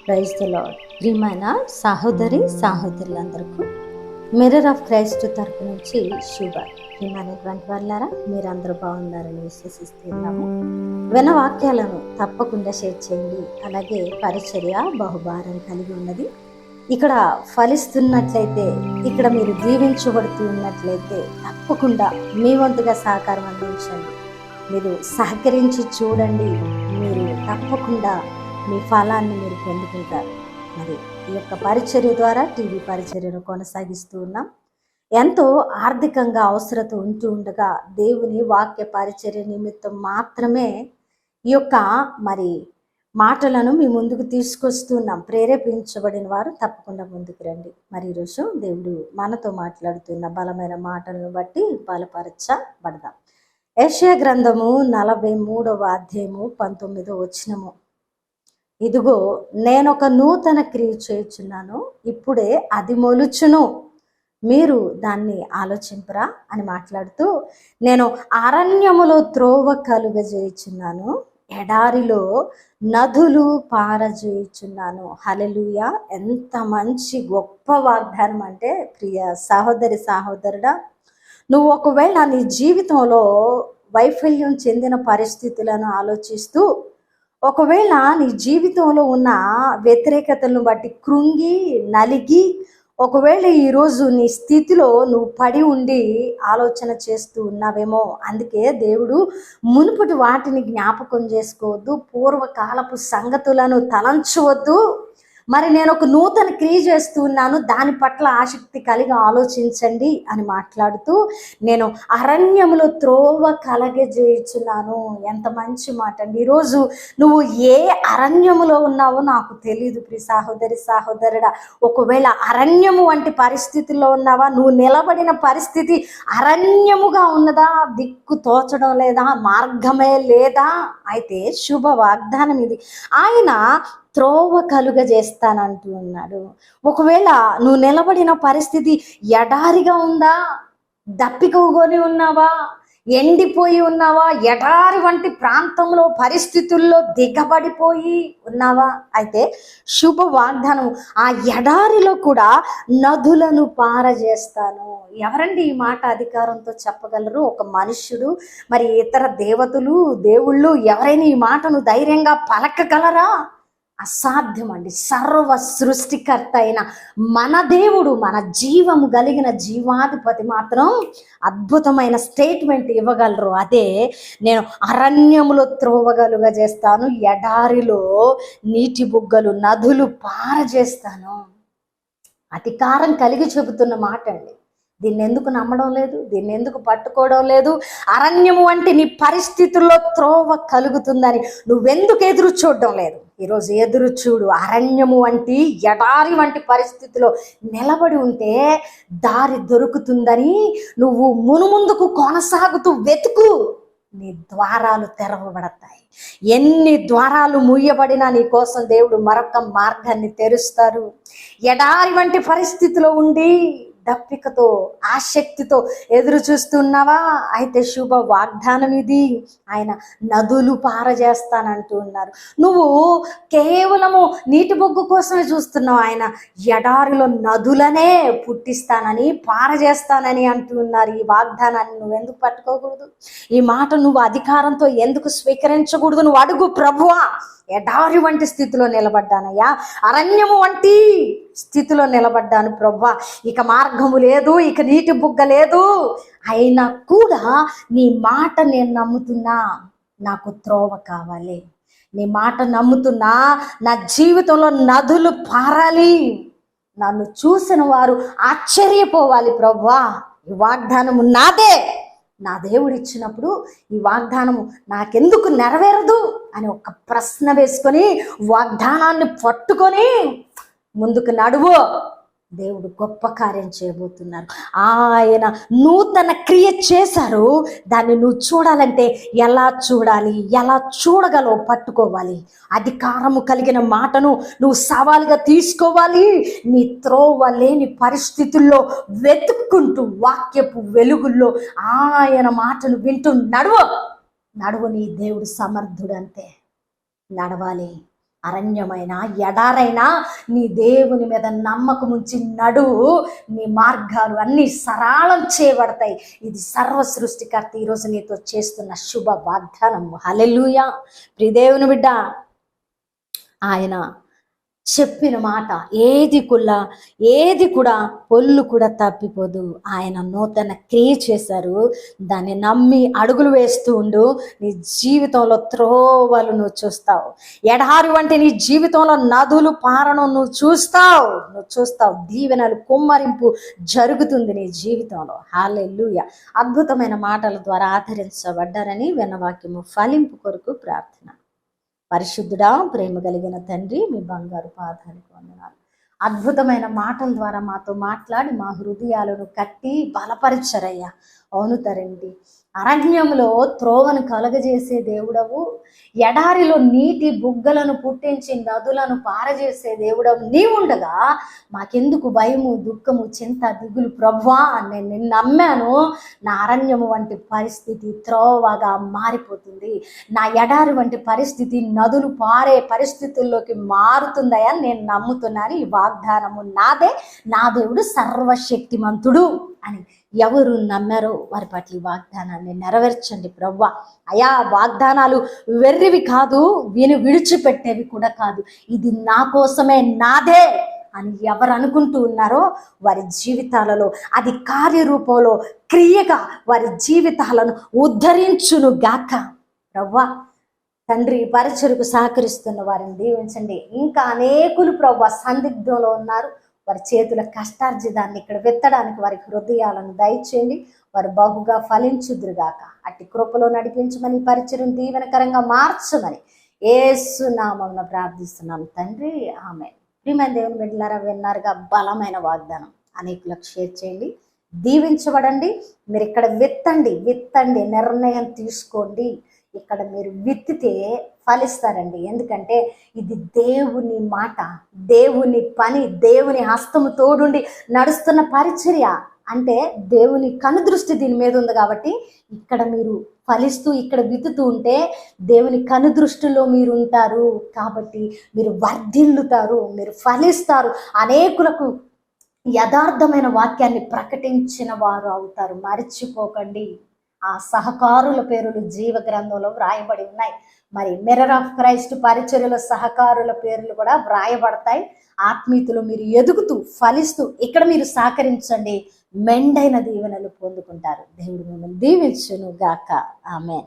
Praise the lord. ప్రియమైన సహోదరులందరికీ mirror of Christ తరపు నుంచి శుభాలు. ప్రియమైనటువంటి వాళ్ళారా, మీరందరూ బాగున్నారని విశ్వసిస్తున్నాము. విన్న వాక్యాలను తప్పకుండా షేర్ చేయండి. అలాగే పరిచర్య బహుభారం కలిగి ఉన్నది. ఇక్కడ ఫలిస్తున్నట్లయితే, ఇక్కడ మీరు దీవించబడుతున్నట్లయితే తప్పకుండా మీ వంతుగా సహకారం అందించండి. మీరు సహకరించి చూడండి, మీరు తప్పకుండా మీ ఫలాన్ని మీరు పొందుకుంటారు. మరి ఈ యొక్క పరిచర్య ద్వారా టీవీ పరిచర్యను కొనసాగిస్తూ ఉన్నాం. ఎంతో ఆర్థికంగా అవసరత ఉంటూ ఉండగా దేవుని వాక్య పరిచర్య నిమిత్తం మాత్రమే ఈ యొక్క మరి మాటలను మీ ముందుకు తీసుకొస్తున్నాం. ప్రేరేపించబడిన వారు తప్పకుండా ముందుకు రండి. మరి ఈరోజు దేవుడు మనతో మాట్లాడుతున్న బలమైన మాటలను బట్టి బలపరచబడదాం. యెషయా గ్రంథము 43వ అధ్యాయము 19వ వచనము. ఇదిగో నేనొక నూతన క్రియ చేయుచున్నాను, ఇప్పుడే అది మొలుచును, మీరు దాన్ని ఆలోచింపరా అని మాట్లాడుతూ, నేను అరణ్యములో త్రోవ కలుగజేయుచున్నాను, ఎడారిలో నదులు పారజేయుచున్నాను. హల్లెలూయా! ఎంత మంచి గొప్ప వాగ్దానం అంటే, ప్రియ సహోదరుడా, నువ్వు ఒకవేళ నీ జీవితంలో వైఫల్యం చెందిన పరిస్థితులను ఆలోచిస్తూ, ఒకవేళ నీ జీవితంలో ఉన్న వ్యతిరేకతలను బట్టి కృంగి నలిగి, ఒకవేళ ఈరోజు నీ స్థితిలో నువ్వు పడి ఉండి ఆలోచన చేస్తూ ఉన్నావేమో. అందుకే దేవుడు మునుపటి వాటిని జ్ఞాపకం చేసుకోవద్దు, పూర్వకాలపు సంగతులను తలంచవద్దు, మరి నేను ఒక నూతన క్రియ చేస్తూ ఉన్నాను, దాని పట్ల ఆసక్తి కలిగి ఆలోచించండి అని మాట్లాడుతూ, నేను అరణ్యములో త్రోవ కలగజేయుచున్నాను. ఎంత మంచి మాట అండి. ఈరోజు నువ్వు ఏ అరణ్యములో ఉన్నావో నాకు తెలియదు ప్రియ సహోదరుడా. ఒకవేళ అరణ్యము వంటి పరిస్థితుల్లో ఉన్నావా, నువ్వు నిలబడిన పరిస్థితి అరణ్యముగా ఉన్నదా, దిక్కు తోచడం లేదా, మార్గమే లేదా, అయితే శుభ వాగ్దానం ఇది. ఆయన త్రోవ కలుగజేస్తానంటూ ఉన్నాడు. ఒకవేళ నువ్వు నిలబడిన పరిస్థితి ఎడారిగా ఉందా, దప్పికవుకొని ఉన్నావా, ఎండిపోయి ఉన్నావా, ఎడారి వంటి ప్రాంతంలో పరిస్థితుల్లో దిగబడిపోయి ఉన్నావా, అయితే శుభ వాగ్దానం, ఆ ఎడారిలో కూడా నదులను పారజేస్తాను. ఎవరండి ఈ మాట అధికారంతో చెప్పగలరు? ఒక మనుష్యుడు, మరి ఇతర దేవతలు దేవుళ్ళు ఎవరైనా ఈ మాటను ధైర్యంగా పలకగలరా? అసాధ్యం అండి. సర్వ సృష్టికర్త అయిన మన దేవుడు, మన జీవము కలిగిన జీవాధిపతి మాత్రం అద్భుతమైన స్టేట్మెంట్ ఇవ్వగలరు. అదే, నేను అరణ్యములో త్రోవగలుగా చేస్తాను, ఎడారిలో నీటి బుగ్గలు నదులు పారజేస్తాను. అధికారం కలిగి చెబుతున్న మాట అండి. దీన్ని ఎందుకు నమ్మడం లేదు? దీన్ని ఎందుకు పట్టుకోవడం లేదు? అరణ్యము వంటి నీ పరిస్థితుల్లో త్రోవ కలుగుతుందని నువ్వెందుకు ఎదురు చూడడం లేదు? ఈరోజు ఎదురు చూడు. అరణ్యము వంటి ఎడారి వంటి పరిస్థితిలో నిలబడి ఉంటే దారి దొరుకుతుందని నువ్వు మునుముందుకు కొనసాగుతూ వెతుకు. నీ ద్వారాలు తెరవబడతాయి. ఎన్ని ద్వారాలు మూయబడినా నీ కోసం దేవుడు మరొక మార్గాన్ని తెరుస్తారు. ఎడారి వంటి పరిస్థితిలో ఉండి దప్పికతో ఆసక్తితో ఎదురు చూస్తున్నావా? అయితే శుభ వాగ్దానం ఇది. ఆయన నదులు పారజేస్తానంటూ ఉన్నారు. నువ్వు కేవలము నీటి బొగ్గు కోసమే చూస్తున్నావు, ఆయన ఎడారిలో నదులనే పుట్టిస్తానని పారజేస్తానని అంటూ ఉన్నారు. ఈ వాగ్దానాన్ని నువ్వు ఎందుకు పట్టుకోకూడదు? ఈ మాట నువ్వు అధికారంతో ఎందుకు స్వీకరించకూడదు? నువ్వు అడుగు, ప్రభువా, ఎడారి వంటి స్థితిలో నిలబడ్డానయ్యా, అరణ్యము వంటి స్థితిలో నిలబడ్డాను ప్రభువా, ఇక మార్గము లేదు, ఇక నీటి బుగ్గ లేదు, అయినా కూడా నీ మాట నేను నమ్ముతున్నా, నాకు త్రోవ కావాలి. నీ మాట నమ్ముతున్నా, నా జీవితంలో నదులు పారాలి, నన్ను చూసిన వారు ఆశ్చర్యపోవాలి. ప్రభువా, ఈ వాగ్దానము నాదే, నా దేవుడు ఇచ్చినప్పుడు ఈ వాగ్దానము నాకెందుకు నెరవేరదు అని ఒక ప్రశ్న వేసుకొని వాగ్దానాన్ని పట్టుకొని ముందుకు నడువు. దేవుడు గొప్ప కార్యం చేయబోతున్నారు. ఆయన నూతన క్రియ చేశారు. దాన్ని నువ్వు చూడాలంటే ఎలా చూడాలి, ఎలా చూడగలవు పట్టుకోవాలి. అధికారము కలిగిన మాటను నువ్వు సవాలుగా తీసుకోవాలి. నీ త్రోవ లేని పరిస్థితుల్లో వెతుక్కుంటూ వాక్యపు వెలుగుల్లో ఆయన మాటను వింటూ నడువు. నీ దేవుడు సమర్థుడు, అంతే నడవాలి. అరణ్యమైన ఎడారైనా నీ దేవుని మీద నమ్మకం ఉంచి నడువు, నీ మార్గాలు అన్నీ సరళం చేయబడతాయి. ఇది సర్వ సృష్టికర్త ఈరోజు నీతో చేస్తున్న శుభ వాగ్దానము. హల్లెలూయా. ప్రియ దేవుని బిడ్డ, ఆయన చెప్పిన మాట ఏది కూడా పొల్లు కూడా తప్పిపోదు. ఆయన నూతన క్రియ చేశారు. దాన్ని నమ్మి అడుగులు వేస్తూ ఉండు. నీ జీవితంలో త్రోవలు నువ్వు చూస్తావు. ఎడారి వంటి నీ జీవితంలో నదులు పారను నువ్వు చూస్తావు. దీవెనలు కుమ్మరింపు జరుగుతుంది నీ జీవితంలో. హల్లెలూయా. అద్భుతమైన మాటల ద్వారా ఆదరించబడ్డారని విన్నవాక్యము ఫలింపు కొరకు ప్రార్థన. పరిశుద్ధుడా, ప్రేమ కలిగిన తండ్రి, మీ బంగారు పాదాలకు వందనాలు. అద్భుతమైన మాటల ద్వారా మాతో మాట్లాడి మా హృదయాలను కట్టి బలపరిచరయ్యా. అవును తండ్రి, అరణ్యంలో త్రోవను కలగజేసే దేవుడవు, ఎడారిలో నీటి బుగ్గలను పుట్టించి నదులను పారజేసే దేవుడవు నీవుండగా మాకెందుకు భయము, దుఃఖము, చింత, దిగులు? ప్రభువా, నేను నిన్ను నమ్మాను. నా అరణ్యము వంటి పరిస్థితి త్రోవగా మారిపోతుంది. నా ఎడారి వంటి పరిస్థితి నదులు పారే పరిస్థితుల్లోకి మారుతుందయా నేను నమ్ముతున్నాను. ఈ వాగ్దానము నాదే. నా దేవుడు సర్వశక్తిమంతుడు అని ఎవరు నమ్మారో వారి పట్ల ఈ వాగ్దానాన్ని నెరవేర్చండి ప్రభువా. అయా, వాగ్దానాలు వెర్రివి కాదు, విడిచిపెట్టేవి కూడా కాదు. ఇది నా కోసమే, నాదే అని ఎవరు అనుకుంటూ ఉన్నారో వారి జీవితాలలో అది కార్యరూపంలో క్రియగా వారి జీవితాలను ఉద్ధరించును గాక. ప్రభువా తండ్రి, పరిచర్యకు సహకరిస్తున్న వారిని దీవించండి. ఇంకా అనేకులు ప్రభువా సందిగ్ధంలో ఉన్నారు. వారి చేతుల కష్టార్జితాన్ని ఇక్కడ విత్తడానికి వారి హృదయాలను దయచేయండి. వారు బహుగా ఫలించుదురుగాక. అట్టి కృపలో నడిపించమని, పరిచర్యను దీవెనకరంగా మార్చమని యేసు నామమున ప్రార్థిస్తున్నాం తండ్రి, ఆమేన్. ప్రియమైన దేవుని బిడ్డలారా, విన్నారుగా బలమైన వాగ్దానం. అనేకులకు షేర్ చేయండి, దీవించబడండి. మీరు ఇక్కడ విత్తండి, నిర్ణయం తీసుకోండి. ఇక్కడ మీరు విత్తితే ఫలిస్తారండి. ఎందుకంటే ఇది దేవుని మాట, దేవుని పని, దేవుని హస్తము తోడుండి నడుస్తున్న పరిచర్య. అంటే దేవుని కనుదృష్టి దీని మీద ఉంది కాబట్టి ఇక్కడ మీరు ఫలిస్తూ ఇక్కడ విత్తుతూ ఉంటే దేవుని కనుదృష్టిలో మీరు ఉంటారు. కాబట్టి మీరు వర్ధిల్లుతారు, మీరు ఫలిస్తారు, అనేకులకు యథార్థమైన వాక్యాన్ని ప్రకటించిన వారు అవుతారు. మర్చిపోకండి. ఆ సహకారుల పేర్లు జీవ గ్రంథంలో వ్రాయబడి ఉన్నాయి. మరి మిర్రర్ ఆఫ్ క్రైస్ట్ పరిచర్యల సహకారుల పేర్లు కూడా వ్రాయబడతాయి. ఆత్మీయతలో మీరు ఎదుగుతూ ఫలిస్తూ ఇక్కడ మీరు సహకరించండి. మెండైన దీవెనలు పొందుకుంటారు. దేవుడు మిమ్మల్ని దీవించును గాక. ఆమేన్.